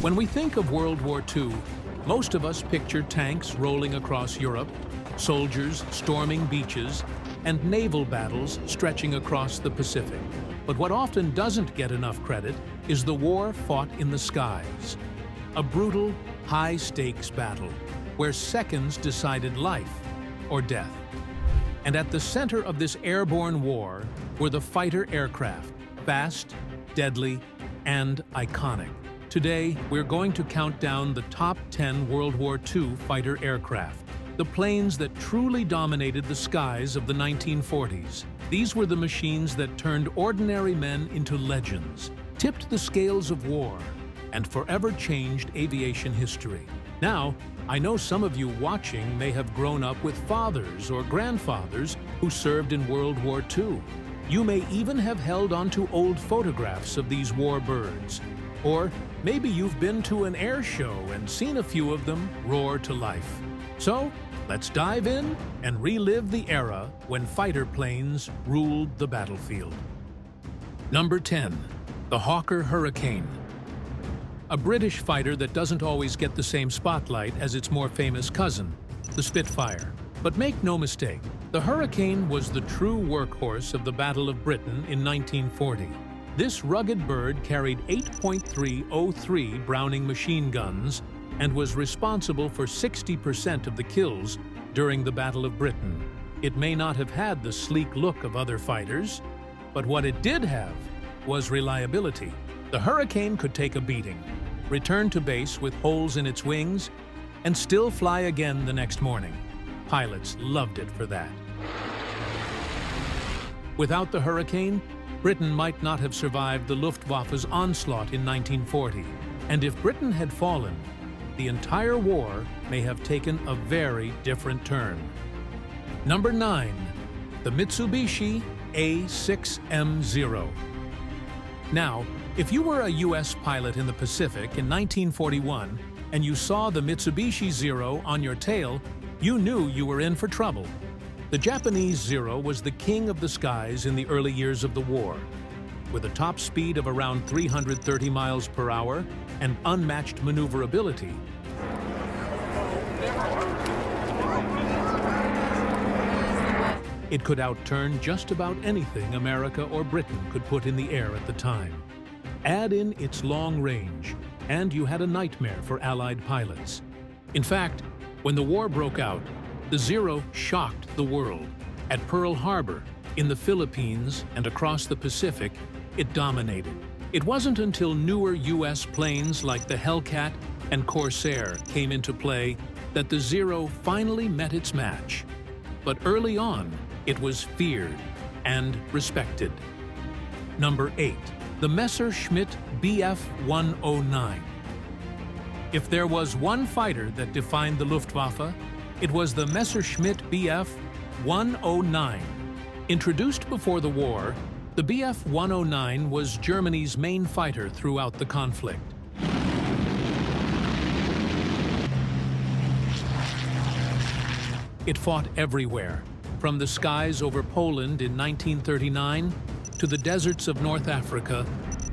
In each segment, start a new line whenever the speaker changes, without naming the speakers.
When we think of World War II, most of us picture tanks rolling across Europe, soldiers storming beaches, and naval battles stretching across the Pacific. But what often doesn't get enough credit is the war fought in the skies. A brutal, high-stakes battle where seconds decided life or death. And at the center of this airborne war were the fighter aircraft, fast, deadly, and iconic. Today, we're going to count down the top 10 World War II fighter aircraft, the planes that truly dominated the skies of the 1940s. These were the machines that turned ordinary men into legends, tipped the scales of war, and forever changed aviation history. Now, I know some of you watching may have grown up with fathers or grandfathers who served in World War II. You may even have held onto old photographs of these warbirds. Or maybe you've been to an air show and seen a few of them roar to life. So, let's dive in and relive the era when fighter planes ruled the battlefield. Number 10. The Hawker Hurricane. A British fighter that doesn't always get the same spotlight as its more famous cousin, the Spitfire. But make no mistake, the Hurricane was the true workhorse of the Battle of Britain in 1940. This rugged bird carried 8.303 Browning machine guns and was responsible for 60% of the kills during the Battle of Britain. It may not have had the sleek look of other fighters, but what it did have was reliability. The Hurricane could take a beating, return to base with holes in its wings, and still fly again the next morning. Pilots loved it for that. Without the Hurricane, Britain might not have survived the Luftwaffe's onslaught in 1940. And if Britain had fallen, the entire war may have taken a very different turn. Number 9. The Mitsubishi A6M Zero. Now, if you were a U.S. pilot in the Pacific in 1941 and you saw the Mitsubishi Zero on your tail, you knew you were in for trouble. The Japanese Zero was the king of the skies in the early years of the war. With a top speed of around 330 miles per hour and unmatched maneuverability, it could outturn just about anything America or Britain could put in the air at the time. Add in its long range, and you had a nightmare for Allied pilots. In fact, when the war broke out, the Zero shocked the world. At Pearl Harbor, in the Philippines, and across the Pacific, it dominated. It wasn't until newer U.S. planes like the Hellcat and Corsair came into play that the Zero finally met its match. But early on, it was feared and respected. Number 8. The Messerschmitt Bf 109. If there was one fighter that defined the Luftwaffe, it was the Messerschmitt Bf 109. Introduced before the war, the Bf 109 was Germany's main fighter throughout the conflict. It fought everywhere, from the skies over Poland in 1939 to the deserts of North Africa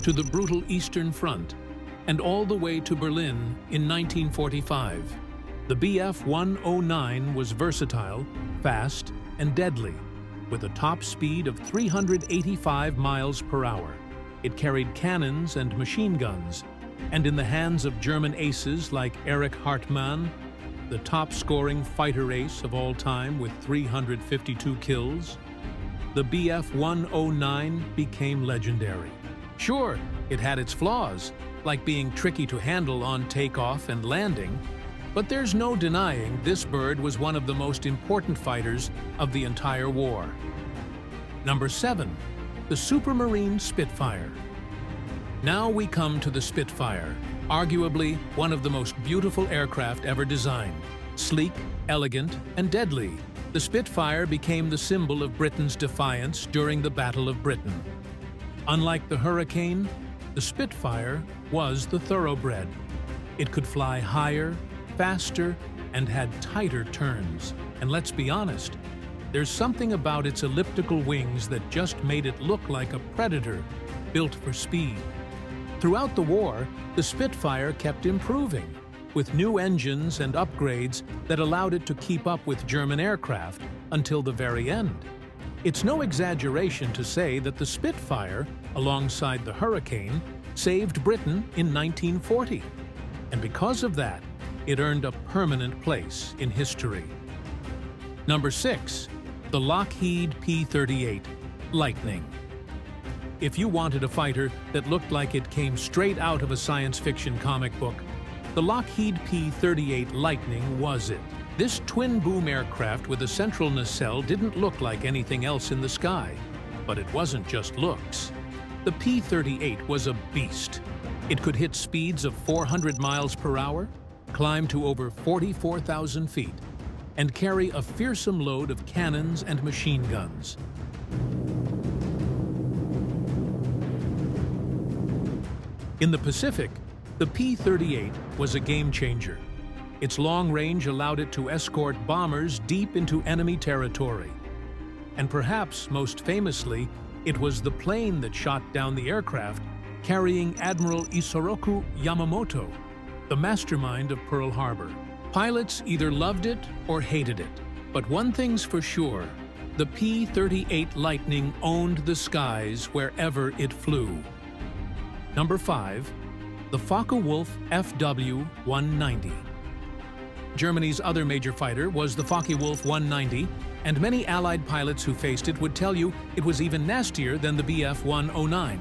to the brutal Eastern Front, and all the way to Berlin in 1945. The Bf 109 was versatile, fast, and deadly, with a top speed of 385 miles per hour. It carried cannons and machine guns, and in the hands of German aces like Erich Hartmann, the top-scoring fighter ace of all time with 352 kills, the Bf 109 became legendary. Sure, it had its flaws, like being tricky to handle on takeoff and landing, but there's no denying this bird was one of the most important fighters of the entire war. Number 7. The Supermarine Spitfire. Now we come to the Spitfire, arguably one of the most beautiful aircraft ever designed. Sleek, elegant, and deadly, the Spitfire became the symbol of Britain's defiance during the Battle of Britain. Unlike the Hurricane, the Spitfire was the thoroughbred. It could fly higher, faster, and had tighter turns. And let's be honest, there's something about its elliptical wings that just made it look like a predator built for speed. Throughout the war, the Spitfire kept improving, with new engines and upgrades that allowed it to keep up with German aircraft until the very end. It's no exaggeration to say that the Spitfire, alongside the Hurricane, saved Britain in 1940. And because of that, it earned a permanent place in history. Number 6. The Lockheed P-38 Lightning. If you wanted a fighter that looked like it came straight out of a science fiction comic book, the Lockheed P-38 Lightning was it. This twin-boom aircraft with a central nacelle didn't look like anything else in the sky. But it wasn't just looks. The P-38 was a beast. It could hit speeds of 400 miles per hour, climb to over 44,000 feet, and carry a fearsome load of cannons and machine guns. In the Pacific, the P-38 was a game-changer. Its long range allowed it to escort bombers deep into enemy territory. And perhaps most famously, it was the plane that shot down the aircraft carrying Admiral Isoroku Yamamoto, the mastermind of Pearl Harbor. Pilots either loved it or hated it. But one thing's for sure, the P-38 Lightning owned the skies wherever it flew. Number 5. The Focke-Wulf Fw 190. Germany's other major fighter was the Focke-Wulf 190, and many Allied pilots who faced it would tell you it was even nastier than the Bf 109.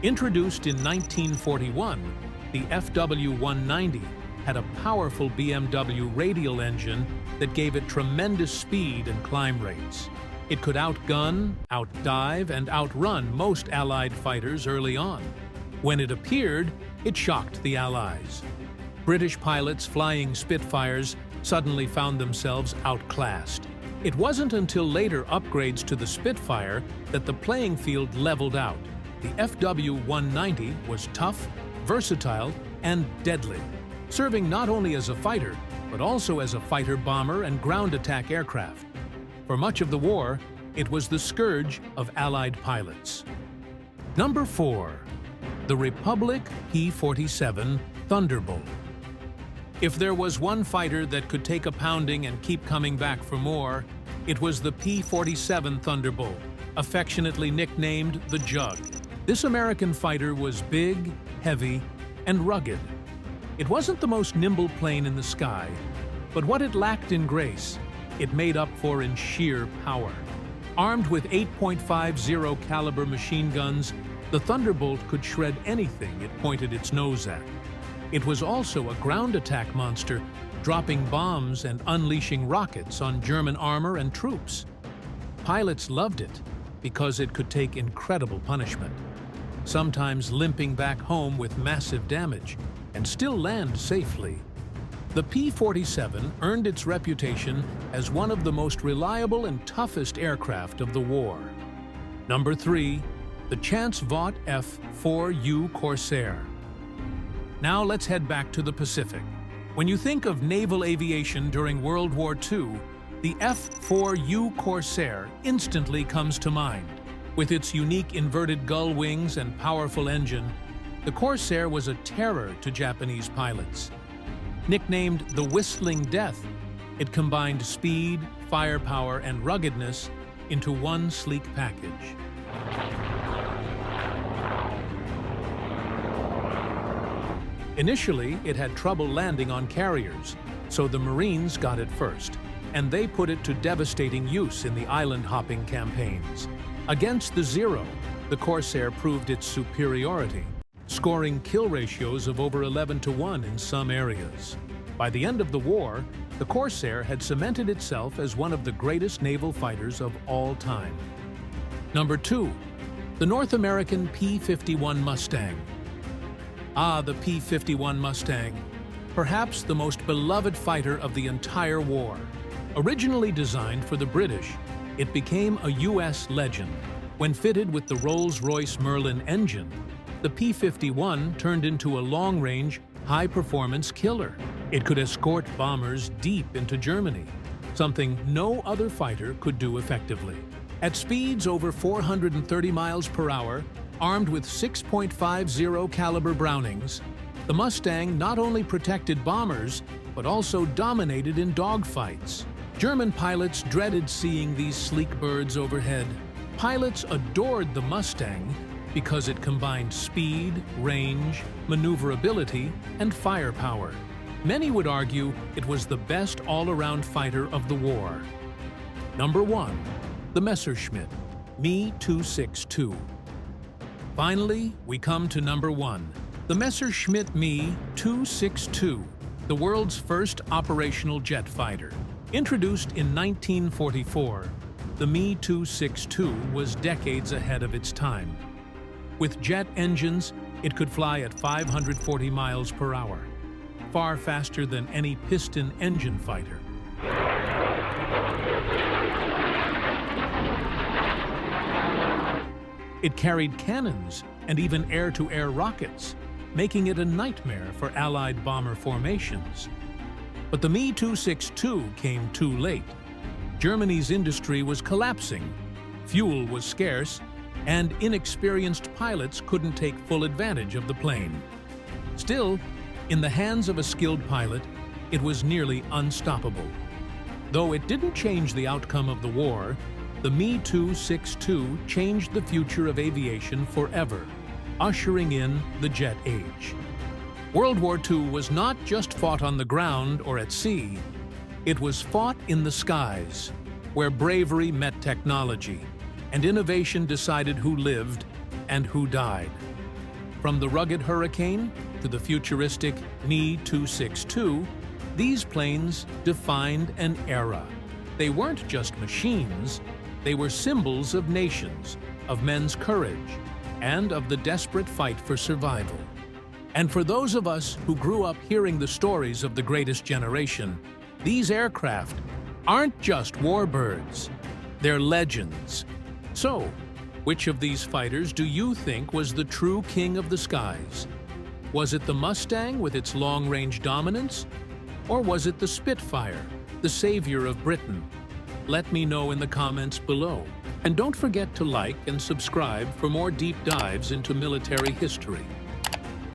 Introduced in 1941, the Fw 190 had a powerful BMW radial engine that gave it tremendous speed and climb rates. It could outgun, outdive, and outrun most Allied fighters early on. When it appeared, it shocked the Allies. British pilots flying Spitfires suddenly found themselves outclassed. It wasn't until later upgrades to the Spitfire that the playing field leveled out. The Fw 190 was tough, versatile, and deadly, serving not only as a fighter, but also as a fighter-bomber and ground attack aircraft. For much of the war, it was the scourge of Allied pilots. Number 4. The Republic P-47 Thunderbolt. If there was one fighter that could take a pounding and keep coming back for more, it was the P-47 Thunderbolt, affectionately nicknamed the Jug. This American fighter was big, heavy, and rugged. It wasn't the most nimble plane in the sky, but what it lacked in grace, it made up for in sheer power. Armed with 8.50 caliber machine guns, the Thunderbolt could shred anything it pointed its nose at. It was also a ground attack monster, dropping bombs and unleashing rockets on German armor and troops. Pilots loved it because it could take incredible punishment, sometimes limping back home with massive damage, and still land safely. The P-47 earned its reputation as one of the most reliable and toughest aircraft of the war. Number 3. The Chance Vought F-4U Corsair. Now let's head back to the Pacific. When you think of naval aviation during World War II, the F-4U Corsair instantly comes to mind. With its unique inverted gull wings and powerful engine, the Corsair was a terror to Japanese pilots. Nicknamed the Whistling Death, it combined speed, firepower, and ruggedness into one sleek package. Initially, it had trouble landing on carriers, so the Marines got it first, and they put it to devastating use in the island-hopping campaigns. Against the Zero, the Corsair proved its superiority, scoring kill ratios of over 11-to-1 in some areas. By the end of the war, the Corsair had cemented itself as one of the greatest naval fighters of all time. Number 2. The North American P-51 Mustang. The P-51 Mustang, perhaps the most beloved fighter of the entire war. Originally designed for the British, it became a U.S. legend. When fitted with the Rolls-Royce Merlin engine, the P-51 turned into a long-range, high-performance killer. It could escort bombers deep into Germany, something no other fighter could do effectively. At speeds over 430 miles per hour, Armed with 6.50 caliber Brownings, the Mustang not only protected bombers, but also dominated in dogfights. German pilots dreaded seeing these sleek birds overhead. Pilots adored the Mustang because it combined speed, range, maneuverability, and firepower. Many would argue it was the best all-around fighter of the war. Number 1. The Messerschmitt Me 262. Finally, we come to number 1. The Messerschmitt Me 262, the world's first operational jet fighter. Introduced in 1944, the Me 262 was decades ahead of its time. With jet engines, it could fly at 540 miles per hour, far faster than any piston engine fighter. It carried cannons and even air-to-air rockets, making it a nightmare for Allied bomber formations. But the Me 262 came too late. Germany's industry was collapsing, fuel was scarce, and inexperienced pilots couldn't take full advantage of the plane. Still, in the hands of a skilled pilot, it was nearly unstoppable. Though it didn't change the outcome of the war, the Me 262 changed the future of aviation forever, ushering in the jet age. World War II was not just fought on the ground or at sea. It was fought in the skies, where bravery met technology, and innovation decided who lived and who died. From the rugged Hurricane to the futuristic Me 262, these planes defined an era. They weren't just machines, they were symbols of nations, of men's courage, and of the desperate fight for survival. And for those of us who grew up hearing the stories of the greatest generation, these aircraft aren't just warbirds, they're legends. So, which of these fighters do you think was the true king of the skies? Was it the Mustang with its long-range dominance? Or was it the Spitfire, the savior of Britain? Let me know in the comments below. And don't forget to like and subscribe for more deep dives into military history.